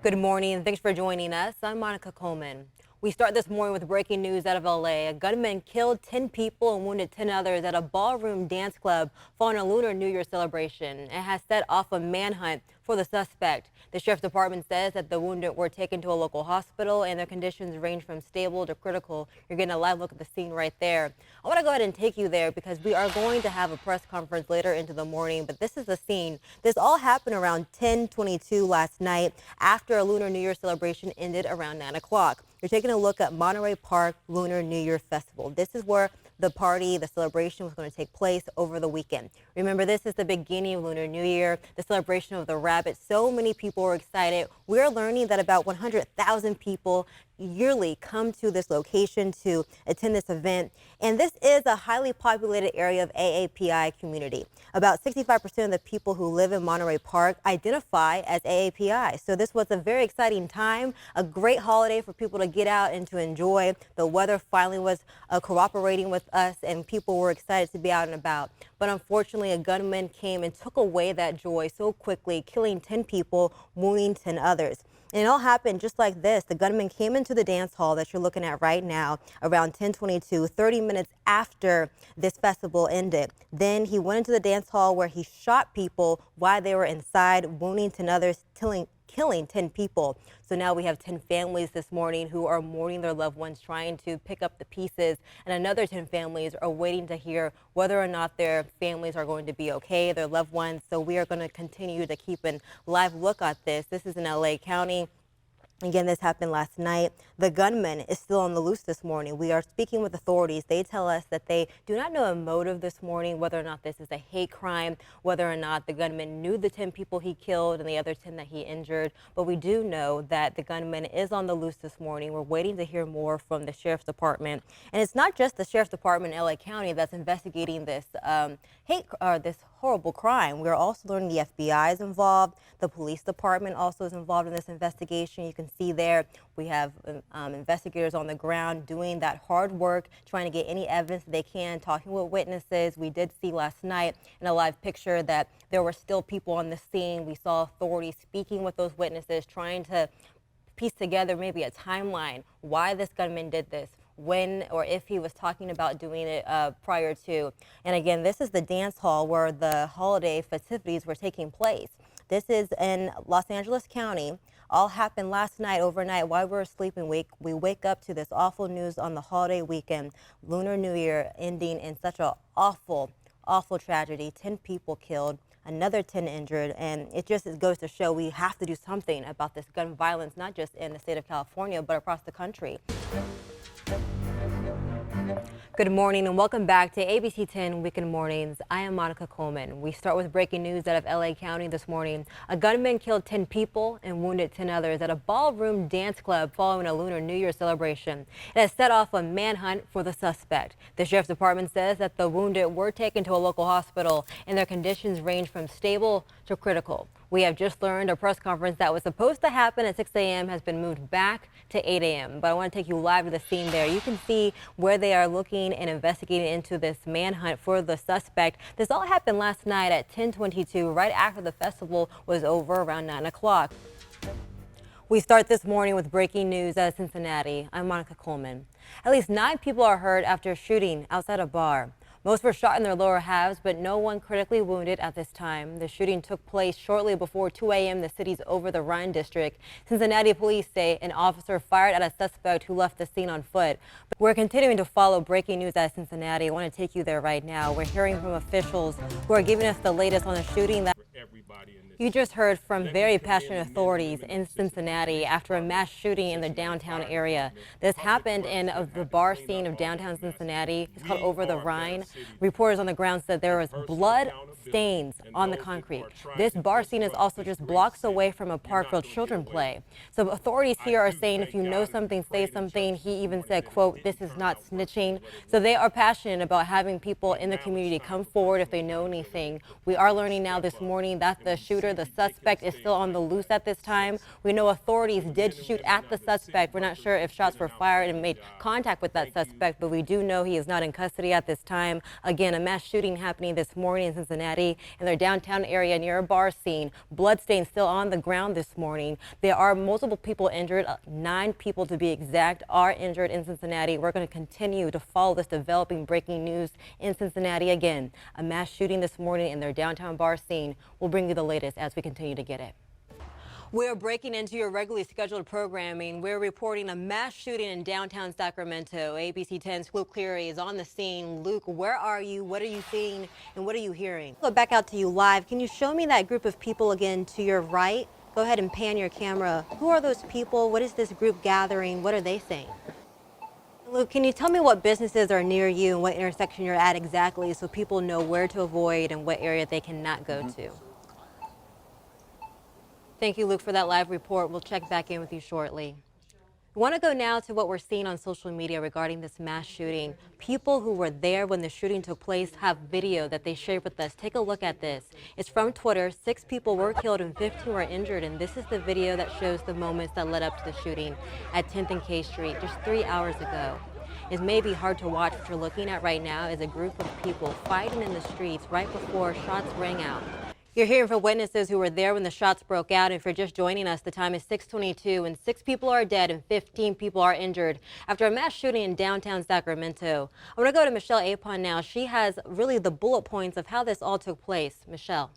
Good morning, and thanks for joining us. I'm Monica Coleman. We start this morning with breaking news out of LA. A gunman killed 10 people and wounded 10 others at a ballroom dance club following a Lunar New Year celebration. It has set off a manhunt for the suspect. The sheriff's department says that the wounded were taken to a local hospital and their conditions range from stable to critical. You're getting a live look at the scene right there. I want to go ahead and take you there because we are going to have a press conference later into the morning, but this is the scene. This all happened around 10:22 last night after a Lunar New Year celebration ended around 9 o'clock. You're taking a look at Monterey Park Lunar New Year Festival. This is where the celebration was going to take place over the weekend. Remember, this is the beginning of Lunar New Year, the celebration of the rabbit. So many people were excited. We're learning that about 100,000 people yearly come to this location to attend this event. And this is a highly populated area of AAPI community. About 65% of the people who live in Monterey Park identify as AAPI. So this was a very exciting time, a great holiday for people to get out and to enjoy. The weather finally was cooperating with us and people were excited to be out and about. But unfortunately, a gunman came and took away that joy so quickly, killing 10 people, wounding 10 others. And it all happened just like this. The gunman came into the dance hall that you're looking at right now around 10:22, 30 minutes after this festival ended. Then he went into the dance hall where he shot people while they were inside, wounding 10 others, killing 10 people. So now we have 10 families this morning who are mourning their loved ones, trying to pick up the pieces. And another 10 families are waiting to hear whether or not their families are going to be okay, their loved ones. So we are going to continue to keep a live look at this. This is in LA County. Again, this happened last night. The gunman is still on the loose this morning. We are speaking with authorities. They tell us that they do not know a motive this morning, whether or not this is a hate crime, whether or not the gunman knew the 10 people he killed and the other 10 that he injured. But we do know that the gunman is on the loose this morning. We're waiting to hear more from the sheriff's department. And it's not just the sheriff's department in LA County that's investigating this this horrible crime. We're also learning the FBI is involved. The police department also is involved in this investigation. You can see there we have investigators on the ground doing that hard work, trying to get any evidence that they can, talking with witnesses. We did see last night in a live picture that there were still people on the scene. We saw authorities speaking with those witnesses, trying to piece together maybe a timeline why this gunman did this, when or if he was talking about doing it prior to. And again, this is the dance hall where the holiday festivities were taking place. This is in Los Angeles County. All happened last night, overnight, while we were sleeping. We wake up to this awful news on the holiday weekend, Lunar New Year ending in such an awful, awful tragedy. 10 people killed, another 10 injured, and it goes to show we have to do something about this gun violence, not just in the state of California, but across the country. Good morning and welcome back to ABC 10 Weekend Mornings. I am Monica Coleman. We start with breaking news out of LA County this morning. A gunman killed 10 people and wounded 10 others at a ballroom dance club following a Lunar New Year celebration. It has set off a manhunt for the suspect. The sheriff's department says that the wounded were taken to a local hospital and their conditions range from stable to critical. We have just learned a press conference that was supposed to happen at 6 a.m. has been moved back to 8 a.m. But I want to take you live to the scene there. You can see where they are looking and investigating into this manhunt for the suspect. This all happened last night at 10:22, right after the festival was over around 9 o'clock. We start this morning with breaking news out of Cincinnati. I'm Monica Coleman. At least 9 people are hurt after a shooting outside a bar. Most were shot in their lower halves, but no one critically wounded at this time. The shooting took place shortly before 2 a.m. in the city's Over the Rhine district. Cincinnati police say an officer fired at a suspect who left the scene on foot. But we're continuing to follow breaking news out of Cincinnati. I want to take you there right now. We're hearing from officials who are giving us the latest on the shooting that you just heard from very passionate authorities in Cincinnati after a mass shooting in the downtown area. This happened in the bar scene of downtown Cincinnati. It's called Over the Rhine. Reporters on the ground said there was blood stains on the concrete. This bar scene is also just blocks away from a park where children play. So authorities here are saying if you know something, say something. He even said, quote, "This is not snitching." So they are passionate about having people in the community come forward if they know anything. We are learning now this morning that the shooter The suspect is still on the loose at this time. We know authorities did shoot at the suspect. We're not sure if shots were fired and made contact with that suspect, but we do know he is not in custody at this time. Again, a mass shooting happening this morning in Cincinnati in their downtown area near a bar scene. Bloodstains still on the ground this morning. There are multiple people injured. 9 people to be exact are injured in Cincinnati. We're going to continue to follow this developing breaking news in Cincinnati again. A mass shooting this morning in their downtown bar scene. We'll bring you the latest as we continue to get it. We're breaking into your regularly scheduled programming. We're reporting a mass shooting in downtown Sacramento. ABC 10's Luke Cleary is on the scene. Luke, where are you? What are you seeing? And what are you hearing? Go back out to you live. Can you show me that group of people again to your right? Go ahead and pan your camera. Who are those people? What is this group gathering? What are they saying? Luke, can you tell me what businesses are near you and what intersection you're at exactly so people know where to avoid and what area they cannot go to? Thank you, Luke, for that live report. We'll check back in with you shortly. I want to go now to what we're seeing on social media regarding this mass shooting. People who were there when the shooting took place have video that they shared with us. Take a look at this. It's from Twitter. 6 people were killed and 15 were injured, and this is the video that shows the moments that led up to the shooting at 10th and K Street just 3 hours ago. It may be hard to watch. What you're looking at right now is a group of people fighting in the streets right before shots rang out. You're hearing from witnesses who were there when the shots broke out. And if you're just joining us, the time is 6:22 and 6 people are dead and 15 people are injured after a mass shooting in downtown Sacramento. I want to go to Michelle Apon now. She has really the bullet points of how this all took place. Michelle.